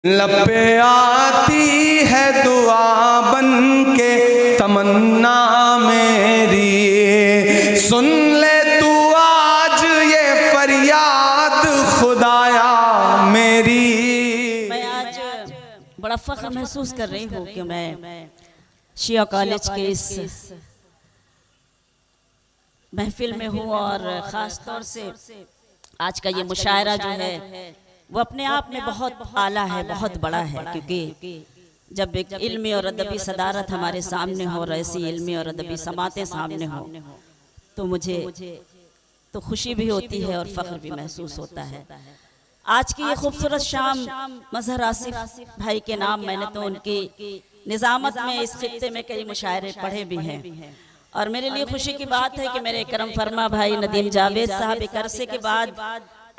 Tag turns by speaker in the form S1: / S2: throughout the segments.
S1: लब पे आती है दुआ बन के तमन्ना मेरी, सुन ले तू आज ये फरियाद खुदाया मेरी।
S2: मैं आज बड़ा फख्र महसूस कर रही हूँ कि मैं शिया कॉलेज के इस महफिल में हूँ और ख़ास तौर से आज का ये मुशायरा जो है वो अपने आप में बहुत आला है, बहुत बड़ा है। क्योंकि जब एक इल्मी और अदबी सदारत हमारे सामने हो और ऐसी इल्मी और अदबी समातें सामने हो तो मुझे तो खुशी भी होती है और फ़ख्र भी महसूस होता है। आज की ये खूबसूरत शाम मजहर आसिफ भाई के नाम, मैंने तो उनकी निज़ामत में इस खित्ते में कई मुशायरे पढ़े भी हैं और मेरे लिए खुशी की बात है कि मेरे करम फरमा भाई नदीम जावेद साहब एक अरसे के बाद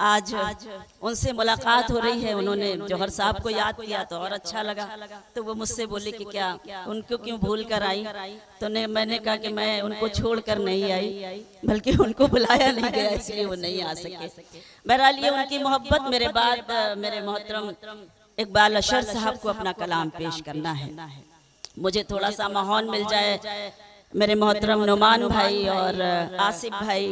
S2: आज उनसे मुलाकात हो रही है। उन्होंने जौहर साहब को याद किया तो और अच्छा लगा, तो वो मुझसे बोले कि क्या उनको क्यों भूल कर आई, तो मैंने कहा कि मैं उनको छोड़ कर नहीं आई, बल्कि उनको बुलाया नहीं गया इसलिए वो नहीं आ सके। बहरहाल ये उनकी मोहब्बत। मेरे बाद मेरे मोहतरम इकबाल अशर साहब को अपना कलाम पेश करना है। मुझे थोड़ा सा माहौल मिल जाए। मेरे मोहतरम नुमान भाई और आसिफ भाई,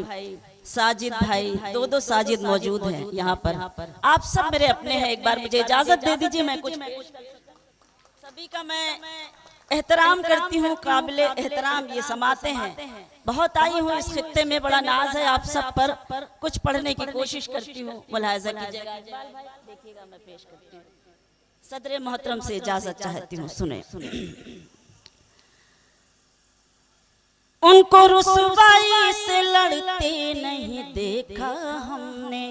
S2: साजिद भाई, दो साजिद मौजूद हैं यहाँ पर। आप सब मेरे अपने हैं। एक बार मुझे इजाजत दे दीजिए, मैं कुछ सभी का मैं एहतराम करती हूँ। काबिले एहतराम ये समाते हैं। बहुत आई हूँ इस खित्ते में, बड़ा नाज है आप सब पर। कुछ पढ़ने की कोशिश करती हूँ, मुलाहिजा कीजिएगा। देखिएगा मैं पेश करती हूँ। सदर मोहतरम से इजाजत चाहती हूँ, सुने। उनको रुसवाई से लड़ते नहीं देखा हमने,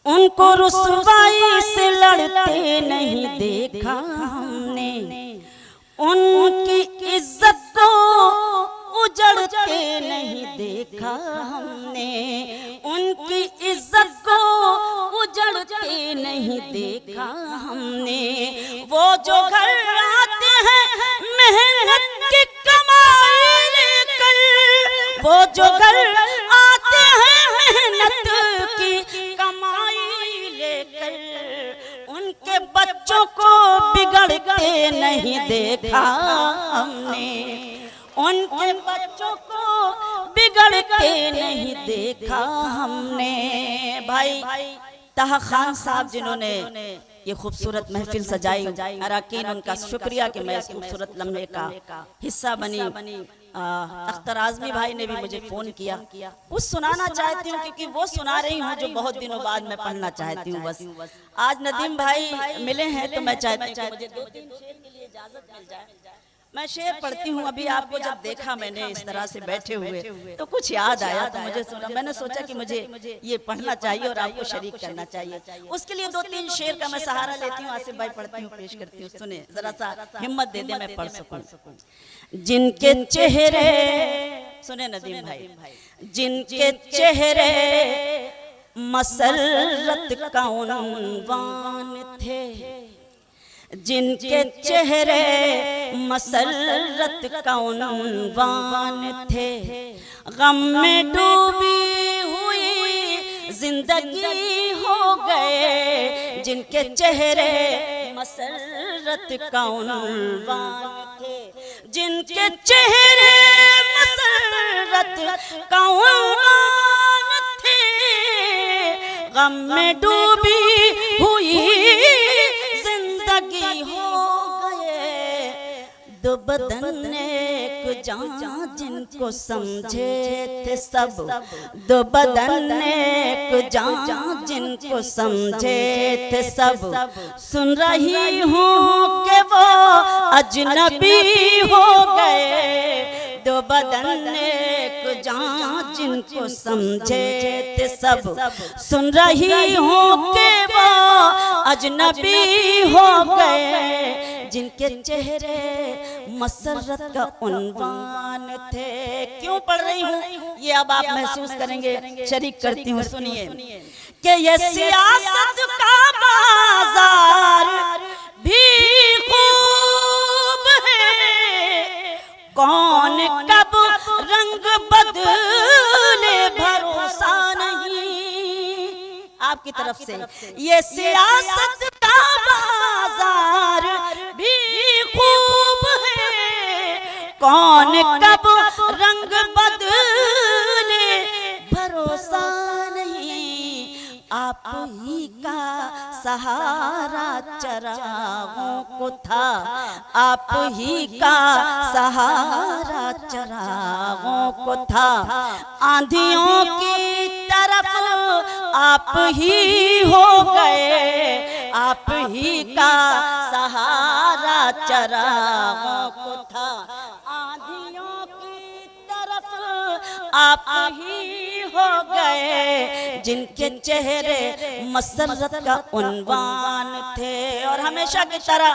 S2: उनको रुसवाई से लड़ते नहीं देखा हमने, उनकी इज्जत को उजड़ते नहीं देखा हमने, उनकी इज्जत को उजड़ते नहीं देखा हमने। वो जो घर आते हैं मेहनत की कमाई लेकर, वो जो घर आते हैं मेहनत की कमाई लेकर, उनके बच्चों को बिगड़ते नहीं देखा हमने, उनके बच्चों को बिगड़ते नहीं देखा हमने। भाई ताहा खान साहब जिन्होंने ये खूबसूरत महफिल सजाई, अराकीन उनका शुक्रिया कि मैं इस खूबसूरत लम्हे का हिस्सा बनी। अख्तर आजमी भाई ने भी मुझे फ़ोन किया, कुछ सुनाना चाहती हूँ क्योंकि वो सुना रही हूँ जो बहुत दिनों बाद मैं पढ़ना चाहती हूँ। बस आज नदीम भाई मिले हैं तो मैं चाहती हूँ मुझे 2-3 शेर के लिए इजाज़त मिल जाए। मैं शेर पढ़ती हूँ। अभी आपको जब देखा मैंने इस तरह से बैठे हुए तो कुछ याद आया, तो मैंने सोचा कि मुझे ये पढ़ना चाहिए और आपको शरीक करना चाहिए। उसके लिए 2-3 शेर का मैं सहारा लेती हूँ। आसिफ भाई पढ़ती हूँ, पेश करती हूँ, सुने, जरा सा हिम्मत दे दे मैं पढ़ सकूं। जिनके चेहरे, सुने नदीम भाई, जिनके चेहरे मसरत का उन्वान थे, जिनके चेहरे मसरत का उन्वान थे, गम में डूबी हुई जिंदगी हो गए, जिनके चेहरे मसरत का उन्वान थे, जिनके चेहरे मसरत का उन्वान थे, गम में डूबी हुई हो गए, दो बदन एक जान जिनको समझे थे सब, दो बदन एक जान जिनको समझे थे सब, सुन रही हूँ कि वो अजनबी हो गए, दो बदन एक जान जिनको समझे थे सब, सुन रही हूँ कि वो अजनबी हो गए, जिनके चेहरे मसरत का उन्वान थे। क्यों पढ़ रही हूँ ये अब आप महसूस करेंगे, शरीक करती हूँ, सुनिए कि ये सियासत का बाजार भी खूब है, कौन कब रंग बदले भरोसा नहीं। आपकी तरफ से ये सियासत सियासत का बाजार भी खूब है, कौन कब रंग बदले भरोसा नहीं, आप ही का सहारा चरागों को था, आप ही का सहारा चरागों को था, आंधियों की तरफ आप ही हो गए, आप ही का सहारा चरागों को था, आंधियों की तरफ आप ही हो गए, जिनके चेहरे मसरत का उन्वान थे। और हमेशा की तरह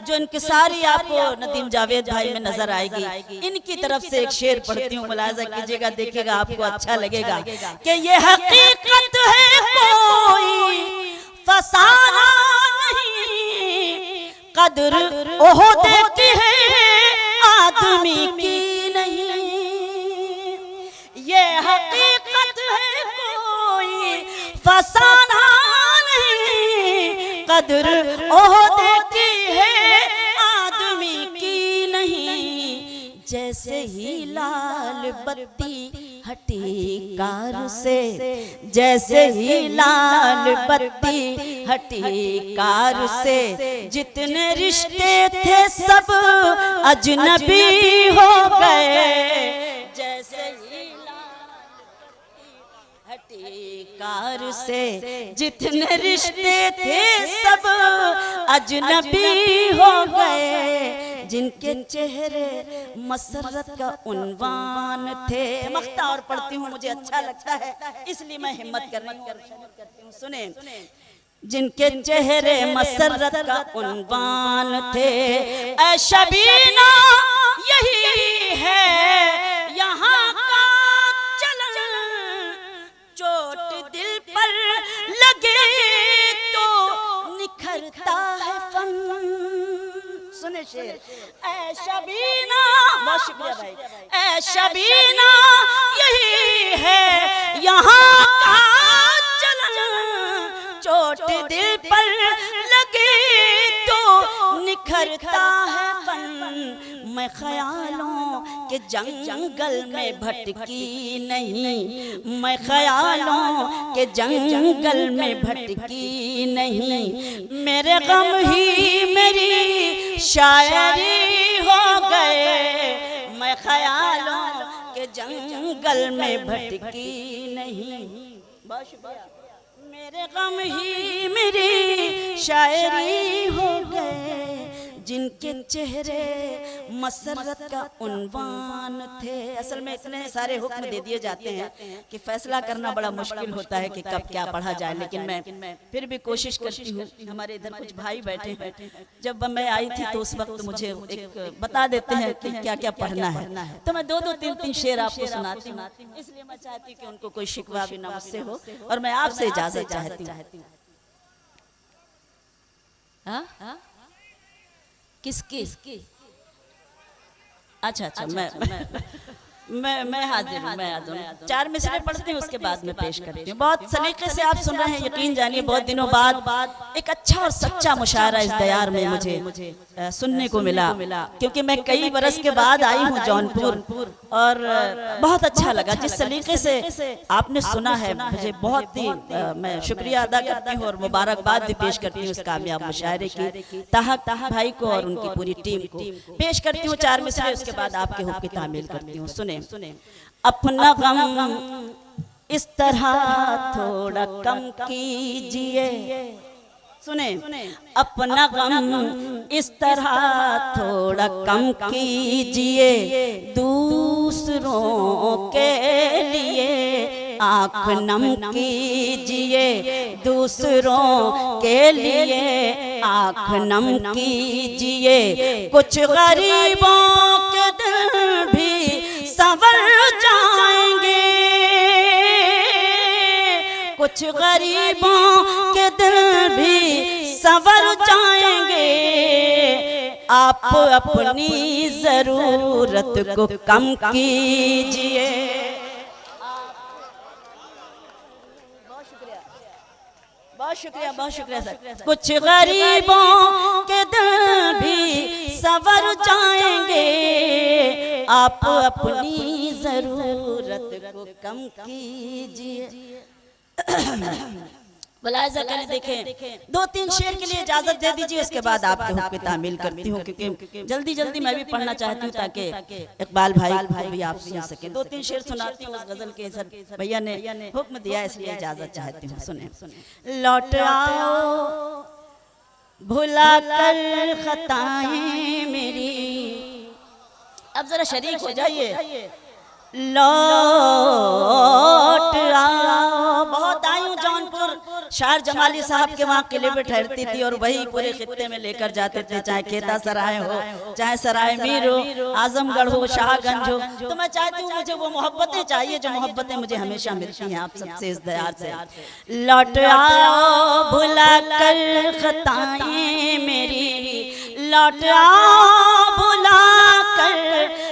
S2: जो इंकिसारी आपको नदीम जावेद भाई में नजर आएगी, इनकी तरफ से एक शेर पढ़ती हूँ, मुलाजा कीजिएगा, देखिएगा आपको अच्छा लगेगा कि ये हकीकत है कोई फसाना नहीं, कदर ओहदे की है आदमी की नहीं, ये हकीकत है कोई फसाना नहीं, कदर ओहदे की है आदमी की नहीं, जैसे ही लाल बत्ती हटी कार से, जैसे ही लाल बत्ती हटी कार से, जितने रिश्ते थे सब अजनबी हो गए, जैसे ही कार से जितने रिश्ते थे सब अजनबी हो गए, जिनके चेहरे मसरत का उन्वान थे। मख्ता और पढ़ती हूँ, मुझे अच्छा लगता है इसलिए मैं हिम्मत करती हूँ, सुने। जिनके चेहरे मसरत का उन्वान थे, ऐ शबीना यही है यहाँ का चलन, चोट दिल पर लगे तो निखरता है फन। सुने शेर, ऐ शबीना, बहुत शुक्रिया भाई, ऐ शबीना यही है यहाँ का चलन, चोट दिल पर लगे तो निखरता है फन। मैं ख्यालों के जंगल में भटकी नहीं, मैं ख्यालों के जंगल में भटकी नहीं, मेरे गम ही मेरी शायरी हो गए, मैं ख्यालों के जंगल में भटकी नहीं, बहुत शुक्रिया, मेरे गम ही मेरी शायरी हो गए, जिनके चेहरे मसरत का उन्वान थे। असल में इतने सारे हुक्म दे दिए जाते हैं कि फैसला करना बड़ा मुश्किल होता है कि कब क्या पढ़ा जाए, लेकिन मैं फिर भी कोशिश करती हूँ। हमारे इधर कुछ भाई बैठे हैं, जब मैं आई थी तो उस वक्त मुझे एक बता देते हैं कि क्या क्या पढ़ना है, तो मैं दो तीन तीन शेर आपको सुनाती हूँ, इसलिए मैं चाहती हूँ कि उनको कोई शिकवा भी ना मुझसे हो, और मैं आपसे इजाजत चाहती हूँ। किसकी? अच्छा, मैं हाजिर हूँ, मैं हाजिर हूँ। 4 मिसरे पढ़ती हूँ, उसके बाद मैं पेश करती हूँ। बहुत सलीके से आप सुन रहे हैं, यकीन जानिए बहुत दिनों बाद एक अच्छा और सच्चा मुशायरा इस दयार में मुझे सुनने को मिला, क्योंकि मैं कई बरस के बाद आई हूँ जौनपुर, और बहुत अच्छा लगा जिस सलीके से आपने सुना है। मुझे बहुत ही मैं शुक्रिया अदा करती हूँ और मुबारकबाद भी पेश करती हूँ इस कामयाब मुशायरे की ताहक भाई को और उनकी पूरी टीम को। पेश करती हूँ 4 मिसरे, उसके बाद आपके हुक्म की तामील करती हूँ। सुने, अपना गम इस तरह थोड़ा कम कीजिए, सुने, अपना गम इस तरह थोड़ा कम कीजिए, दूसरों के लिए आँख नम कीजिए, दूसरों के लिए आँख नम कीजिए, कुछ गरीबों के दिल भी संवर जाएंगे, कुछ गरीबों के दिल भी संवर जाएंगे, आप अपनी जरूरत को कम बहुत बहुत शुक्रिया सर। कुछ गरीबों के दिल भी सवर जाएंगे, आप अपनी जरूरत को कम कीजिए। मुलाहिजा करें, देखें 2-3 शेर के लिए इजाजत दे दीजिए, उसके बाद आपके हुक्म तामील करती हूँ, क्योंकि जल्दी जल्दी मैं भी पढ़ना चाहती हूँ ताकि इकबाल भाई को भी आप सुन सकें। 2-3 शेर सुनाती हूँ उस गजल के, सर भैया ने हुक्म दिया इसलिए इजाजत चाहती हूँ, सुने। लौट आओ भुला कर खताएं मेरी, अब जरा शरीक हो जाइए। लौट आओ, बहुत आई हूँ जौनपुर, शायर जमाली साहब के वहाँ किले पे ठहरती थी और वही पूरे खित्ते में लेकर जाते थे, चाहे खेता सराय हो, चाहे सराय मीर हो, आजमगढ़ हो, शाहगंज हो। तो मैं चाहती हूँ मुझे वो मोहब्बतें चाहिए जो मोहब्बतें मुझे हमेशा मिलती हैं आप सबसे इस दयार से। लौट आओ भुला कर खताएं मेरी, लौट आओ भुला कर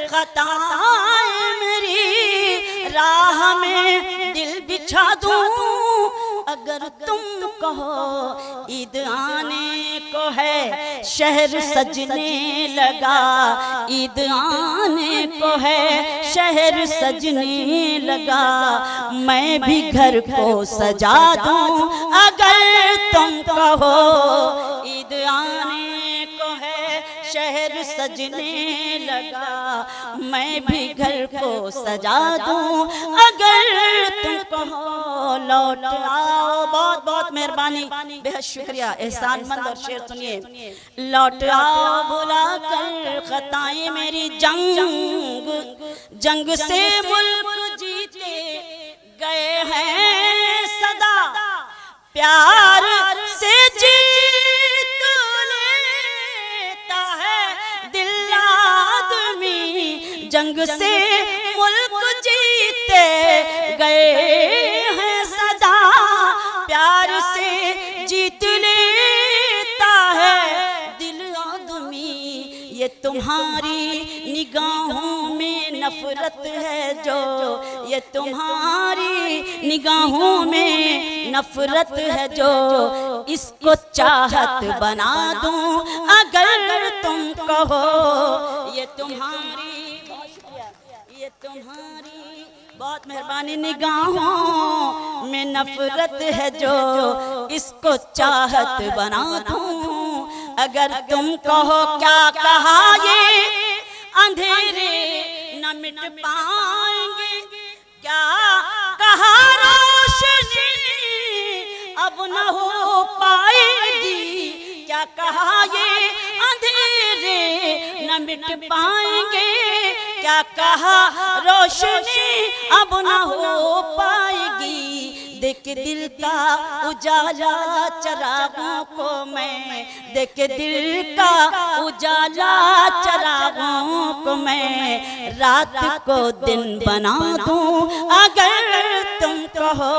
S2: खताएं मेरी, राह में दिल बिछा दूं अगर तुम कहो, ईद आने को है शहर सजने लगा, ईद आने को है शहर सजने लगा, मैं भी घर को सजा दूं अगर तुम कहो, ईद आने को है शहर सजने लगा, मैं भी घर को सजा दूं अगर तुम कहो। लौट आओ, बहुत बहुत मेहरबानी, बेहद शुक्रिया, एहसानमंद। और शेर सुनिए। लौट आओ भुला कर खताएं मेरी, जंग से मुल्क जीते गए हैं सदा, प्यार से जीत लेता है दिल आदमी, जंग से मुल्क जीते गए हैं सदा, प्यार से जीत लेता है दिल आदमी, ये तुम्हारी निगाहों में नफरत है जो, ये तुम्हारी निगाहों में नफरत है जो, इसको चाहत बना दूं अगर तुम कहो, ये तुम्हारी, ये तुम्हारी, बहुत मेहरबानी, निगाहों में नफरत है जो, इसको चाहत बना दूं अगर तुम कहो। क्या कहा ये अंधेरे न मिट पाएंगे, क्या कहा रोशनी अब न हो पाएगी, क्या कहा ये अंधेरे न मिट पाएंगे, क्या कहा रोशनी अब न हो पाएगी, देख दिल का उजाला चरागों को मैं, देख दिल का उजाला चरागों को मैं, रात को दिन बना दूं अगर तुम कहो,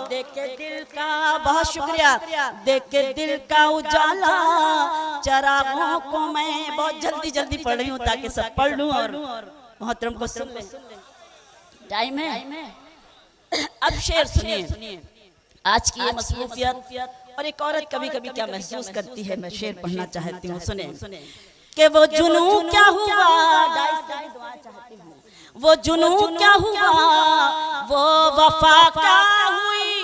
S2: देख दिल का, बहुत शुक्रिया, देख दिल का उजाला चरागों को मैं। बहुत जल्दी जल्दी पढ़ रही हूँ ताकि सब पढ़ लूँ और मोहतरम को सुन ले, टाइम है। अब शेर सुनिए, आज की ये मसरूफियत और एक औरत कभी कभी क्या महसूस करती है, मैं शेर पढ़ना चाहती हूँ, सुने। कि वो जुनू क्या हुआ, वो जुनू क्या हुआ, वो वफा क्या हुई,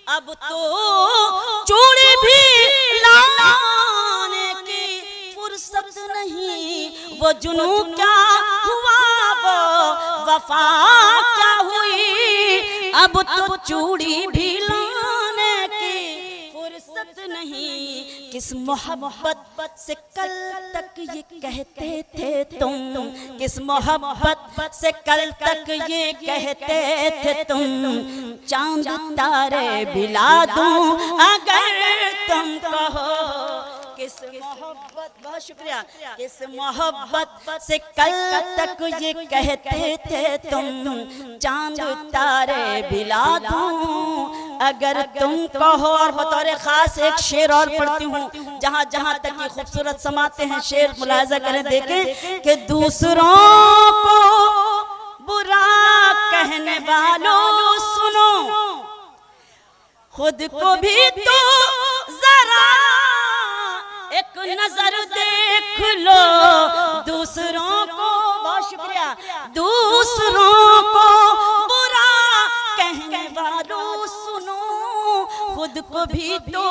S2: अब तो चूड़ी भी लाने की फुर्सत नहीं, वो जुनू क्या हुआ, वो वफा क्या हुई, अब तो चूड़ी भी लाने की फुर्सत नहीं, किस मोहब्बत से कल तक ये कहते थे तुम, किस मोहब्बत से कल तक ये कहते थे तुम, चांद तारे बिला दूं अगर तुम कहो, किस मोहब्बत, बहुत शुक्रिया, किस मोहब्बत से कल तक ये कहते थे तुम, चांद तारे बिला दूं अगर तुम कहो। और बतौर खास एक शेर और पढ़ती हूँ, जहाँ जहाँ तक ये खूबसूरत समाते हैं शेर, मुलाहिजा करें, देखें कि दूसरों को बुरा कहने वालों सुनो, खुद को भी तो जरा एक नजर देख लो, दूसरों को, बहुत शुक्रिया, दूसरों को बुरा कहने वालों सुनो, खुद को भी तो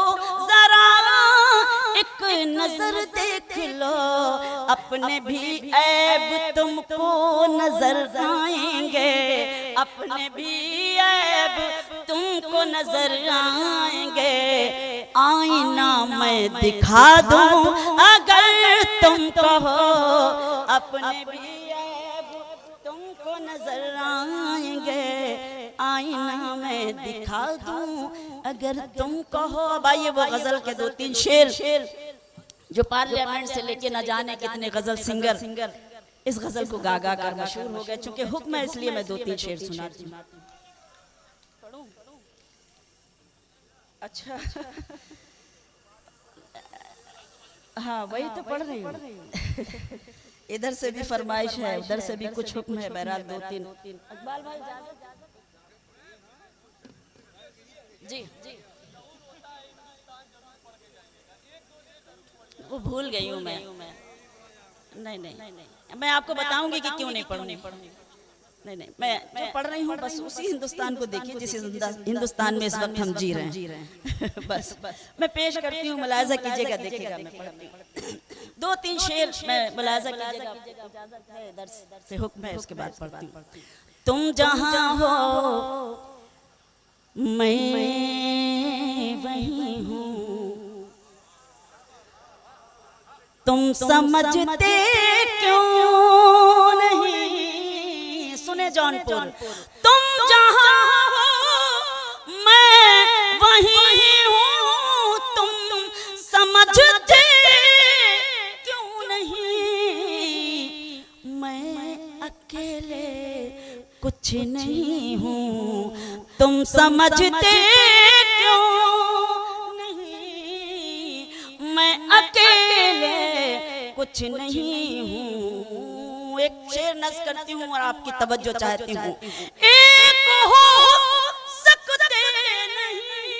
S2: जरा एक नजर देख लो, अपने भी ऐब तुमको नजर आएंगे, अपने भी ऐब तुमको नजर आएंगे। आईना मैं दिखा दूं अगर तुम कहो, अपने भी ऐब तुमको नजर आएंगे, आईना मैं दिखा दूं अगर तुम कहो। अब आइए वो गजल के 2-3 शेर जो पार्लियामेंट से लेके न जाने कितने गजल सिंगर इस गजल को गा गा कर मशहूर हो गए। चूंकि हुक्म है इसलिए मैं 2-3 शेर सुनाती हूँ। अच्छा हाँ वही तो पढ़ रही हूँ। इधर से भी फरमाइश है, उधर से भी कुछ हुक्म है। बहरहाल 2-3 इकबाल भाई जी वो भूल गई हूँ मैं। नहीं मैं आपको बताऊंगी कि क्यों नहीं पढ़ूंगी। नहीं मैं जो पढ़ रही हूँ बस उसी हिंदुस्तान को देखिए जिस हिंदुस्तान में इस वक्त हम जी रहे हैं। बस मैं पेश करती हूँ, मुलाहिजा कीजिएगा, देखिएगा मैं पढ़ती हूँ। 2-3 शेर मैं मुलाहिजा कीजिएगा, इजाजत है, दर्स से हुक्म है, उसके बाद पढ़ती हूँ। तुम जहाँ हो मैं वहीं हूँ, तुम समझते क्यों नहीं। सुने जौनपुर, तुम जहाँ हो मैं वहीं हूँ, तुम समझते क्यों नहीं। मैं अकेले कुछ नहीं हूँ, तुम समझते क्यों नहीं। मैं अकेले कुछ नहीं हूँ। एक शेर नज़्म करती हूँ और आपकी तवज्जो चाहती हूँ। एक हो सकते नहीं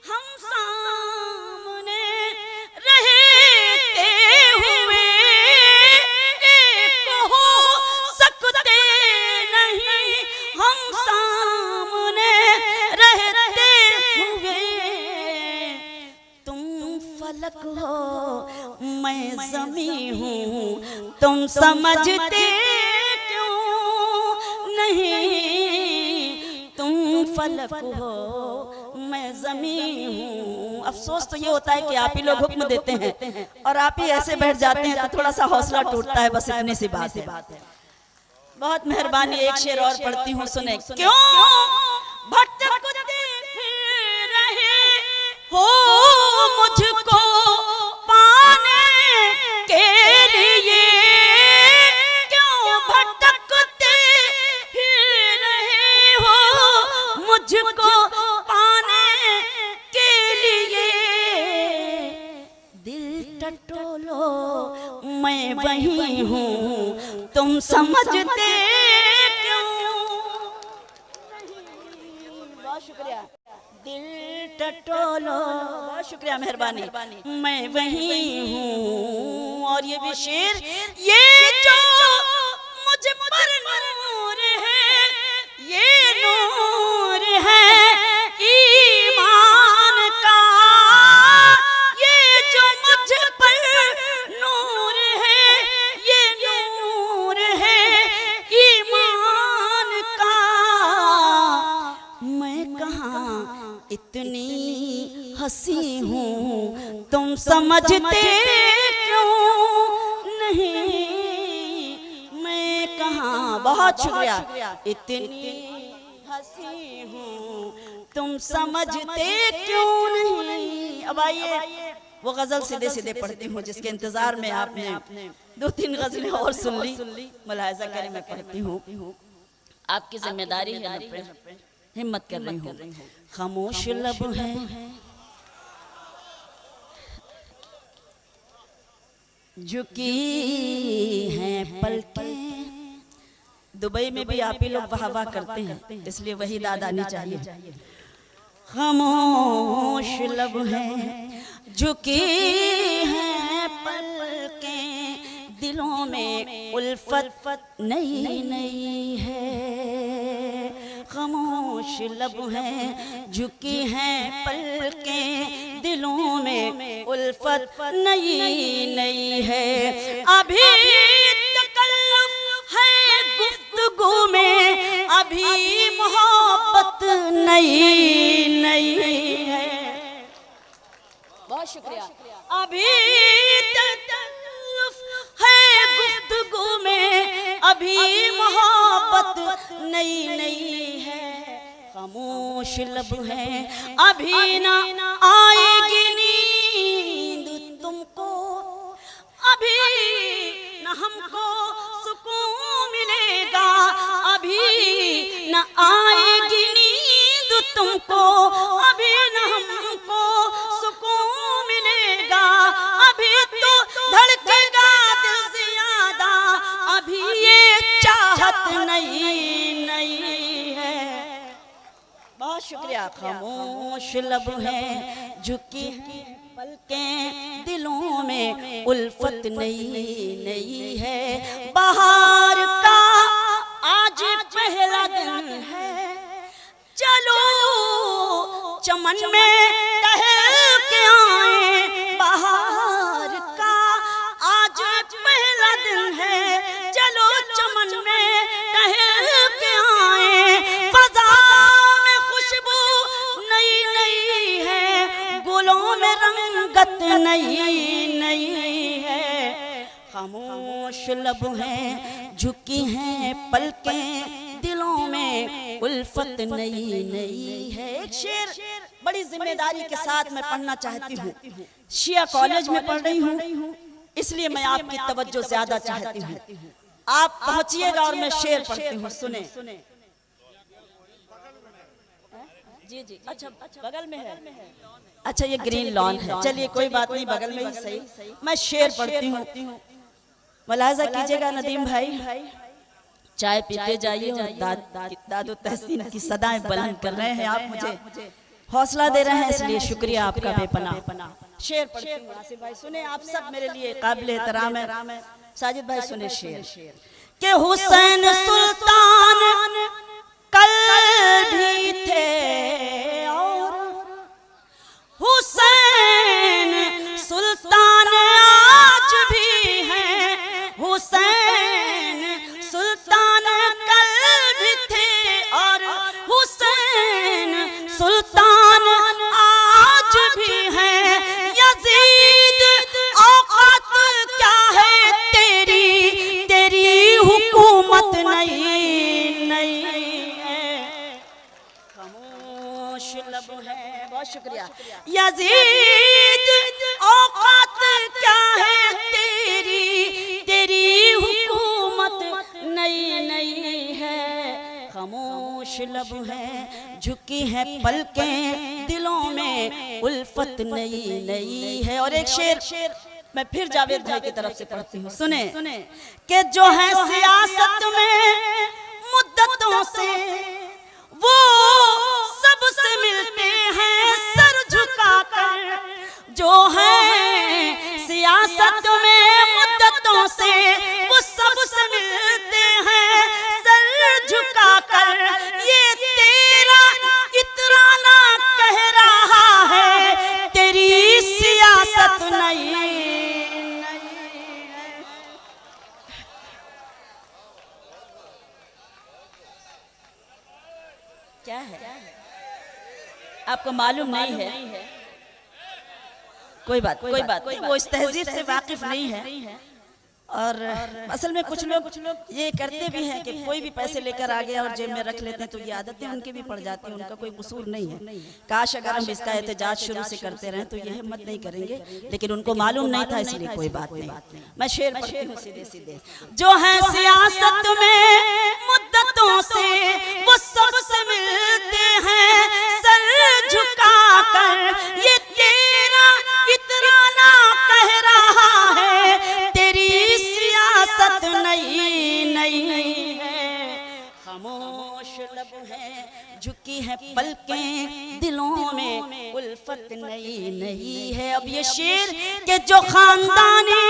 S2: हम सामने रहते हुए, एक हो सकते नहीं हम सामने रहते हुए। तुम फलक हो मैं ज़मीं हूँ, तुम समझते क्यों नहीं। तुम फलक हो मैं ज़मीं हूँ। अफसोस तो ये होता है कि आप ही लोग हुक्म देते हैं और आप ही ऐसे बैठ जाते हैं तो थोड़ा सा हौसला टूटता है। बस इतनी सी बात है। बहुत मेहरबानी, एक शेर और पढ़ती हूँ, सुने। क्यों भटकते फिर रहे हो मुझको पाने के लिए, क्यों भटकते फिर रहे हो मुझको पाने के लिए। दिल टटोलो मैं वहीं हूँ, तुम समझते क्यों नहीं। बहुत शुक्रिया। दिल टटोलो, बहुत शुक्रिया, मेहरबानी। मैं वहीं हूँ। और ये भी शेर, ये जो मुझ पर नूर है, ये नूर है ईमान का। ये जो मुझ पर नूर है, ये नूर है ईमान का। मैं कहाँ इतनी हंसी हूँ, तुम समझते क्यों नहीं। मैं कहाँ, बहुत शुक्रिया, इतनी हंसी हूँ, तुम समझते क्यों नहीं। अब आइए वो गजल सीधे सीधे पढ़ती हूँ जिसके इंतजार में आपने 2-3 गजलें और सुन ली। मुलाहिजा करें, मैं पढ़ती हूँ। आपकी जिम्मेदारी है, हिम्मत कर रही हूँ। खामोश लब है झुकी हैं पलकें। दुबई में भी आप ही लोग वाह वाह करते हैं, इसलिए वही दाद आनी चाहिए। खामोश लब हैं झुकी हैं पलकें, दिलों में उल्फत नई नई है। खामोश लब हैं झुकी हैं पलकें, दिलों में उल्फत नई नई है। अभी तकल्लुफ है गुफ्तगू में, अभी मोहब्बत नई नई है। बहुत शुक्रिया। अभी तकल्लुफ है गुफ्तगू में, अभी मोहब्बत नई नई है। खामोश लब है अभी ना आएगी नींद तुमको, अभी न हमको सुकून मिलेगा, अभी न आएगी नींद तुमको, अभी न हमको सुकून मिलेगा, अभी तो धड़केगा दिल ज़्यादा, अभी ये चाहत नई नई है। बहुत शुक्रिया। खामोश लब है झुकी पलकें, दिलों में उल्फत नई नई है। बाहर का आज पहला दिन है, चलो चमन में टहल के आए। बाहर का आज पहला दिन है, चलो चमन में टहल के आए। फजा में खुशबू नई नई है, गुलों में रंगत नई नई है। खामोश लब हैं झुकी हैं पलकें, दिलों में उल्फत नई नई है। एक शेर बड़ी जिम्मेदारी के साथ मैं पढ़ना चाहती हूँ। शिया कॉलेज में पढ़ रही हूँ, इसलिए मैं आपकी तवज्जो ज्यादा चाहती हूँ। आप पहुंचिएगा और मैं शेर पढ़ती हूँ, सुने। जी जी, अच्छा बगल में है। अच्छा ये ग्रीन लॉन है, चलिए कोई बात नहीं, बगल में ही सही। मैं शेर पढ़ती हूँ, मुलाहिजा कीजिएगा नदीम भाई। चाय पीते जाइए और दादो तहसीन की सदाएं बुलंद कर रहे हैं। आप मुझे हौसला दे रहे हैं, इसलिए शुक्रिया आपका बेपनाह। शेर पढ़ती हूँ आसिफ भाई, सुने। आप सब मेरे लिए काबिल एहतराम है। साजिद भाई सुने शेर। के हुसैन सुल्तान कल भी थे और हुसैन सुल्तान आज भी हैं। हुसैन सुल्तान कल भी थे और हुसैन सुल्तान आज भी हैं। यजीद औकात क्या है तेरी, तेरी हुकूमत नई नई है। खामोश लब है। बहुत शुक्रिया। यजीद औकात क्या है तेरी, तेरी हुकूमत नई नई है। खामोश लब है झुकी है पलकें, दिलों में उल्फत नई नई है। और एक शेर मैं फिर जावेद भाई की तरफ से पढ़ती हूँ, सुने। कि जो है सियासत में मुद्दतों से, वो सबसे मिलते हैं सर झुकाकर। जो है सियासत में मुद्दतों से, वो सबसे मिलते हैं सर झुकाकर। ये तेरा इतराना कह रहा है, तेरी सियासत नई नई है। क्या है आपको मालूम नहीं है? कोई बात नहीं, वो इस तहजीब से वाकिफ नहीं है। और असल में कुछ लोग ये करते भी हैं कि कोई भी पैसे लेकर आ गया और जेब में रख लेते हैं, तो ये आदतें उनकी भी पड़ जाती हैं। उनका कोई कसूर नहीं है। काश अगर हम इसका एहतजाज शुरू से करते रहें तो ये हिम्मत नहीं करेंगे, लेकिन उनको मालूम नहीं था, इसलिए कोई बात नहीं। मैं शेर पढ़ती हूँ सीधे सीधे। जो है सियासत में मुद्दतों से, वो सबसे मिलते हैं सर झुकाकर। ये तेरा इतराना कह रहा है, तेरी सियासत नई नई है। खामोश लब है झुकी है पलकें दिलों में उल्फत नई नई है। अब ये शेर के जो खानदानी,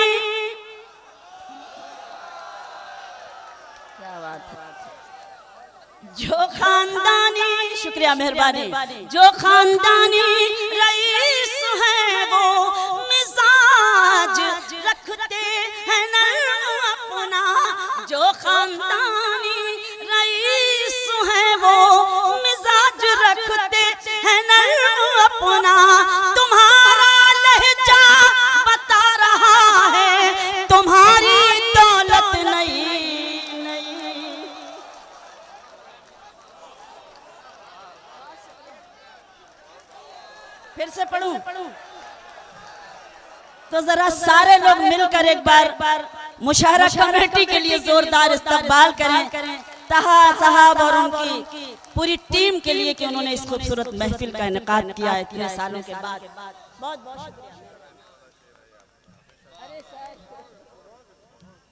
S2: क्या बात है, जो खानदानी, शुक्रिया मेहरबानी, जो खानदानी रईस है वो मिजाज रखते हैं नर्म अपना, जो खानदानी रईस है वो मिजाज रखते हैं नर्म अपना। तुम्हारा लहजा बता रहा है तुम्हारी दौलत नहीं। फिर से पढ़ूं तो जरा सारे लोग मिलकर एक बार मुशायरा कमेटी के लिए जोरदार इस्तकबाल करें, तहा साहब और उनकी पूरी टीम के लिए कि उन्होंने इस खूबसूरत महफिल का इनेकाद किया है इतने सालों के बाद। बहुत बहुत शुक्रिया,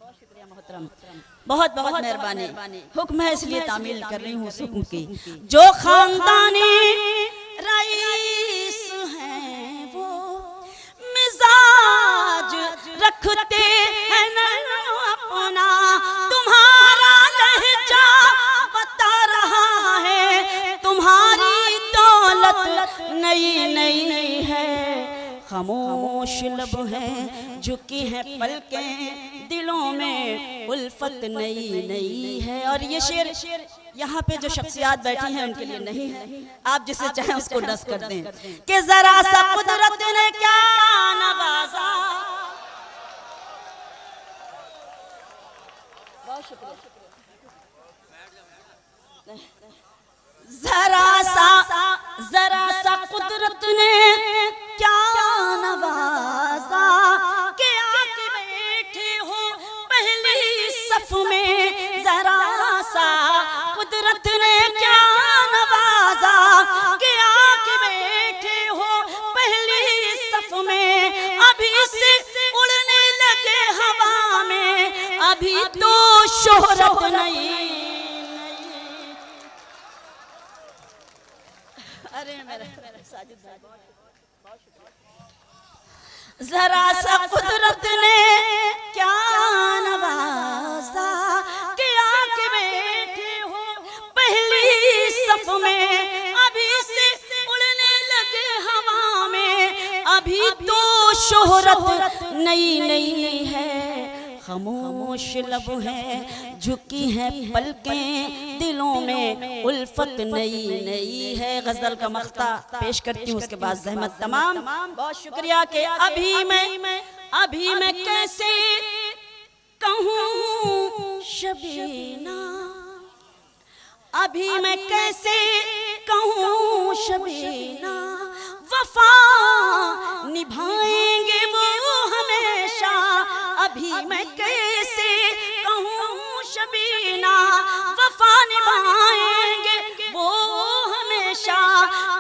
S2: बहुत शुक्रिया मोहतरम, बहुत बहुत मेहरबानी। हुक्म है इसलिए तामील कर रही हूँ उस हुक्म की। जो खानदानी रईस हैं वो मिजाज रखते हैं नर्म अपना, तुम्हारा लहजा बता रहा है तुम्हारी दौलत नई नई है। खामोश लब हैं झुकी हैं पलकें दिलों में उल्फत नई नई है। और ये शेर यहाँ पे जो शख्सियात बैठी हैं उनके लिए नहीं है, आप जिसे चाहें उसको डस कर दें कि जरा सा कुदरत ने क्या नवाजा। बहुत शुक्रिया। जरा सा कुदरत ने क्या नवाजा कि आके बैठे हो पहली सफ में। जरा सा कुदरत ने क्या नवाजा कि आके बैठे हो पहली सफ में। अभी से उड़ने लगे हवा में, अभी तो शोहरत नहीं। अरे मेरे साजिद भाई, जरा सा कुदरत ने क्या नवाजा कि आके बैठे हो पहली सफ में। अभी से उड़ने लगे हवा में, अभी तो शोहरत नई नई है। खामोश लब है झुकी हैं पलकें दिलों में उल्फत नई नई है। गजल का मख्ता पेश करती हूँ, उसके बाद ज़हमत तमाम। बहुत शुक्रिया कि अभी मैं कैसे कहूँ शबीना, अभी मैं कैसे कहूँ शबीना, वफा निभाएंगे वो हमेशा। अभी मैं कैसे कहूँ शबीना, वफा निभाएंगे वो हमेशा।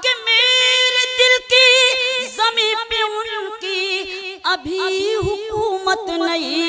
S2: कि मेरे दिल की ज़मीं पे उनकी अभी हुकूमत नहीं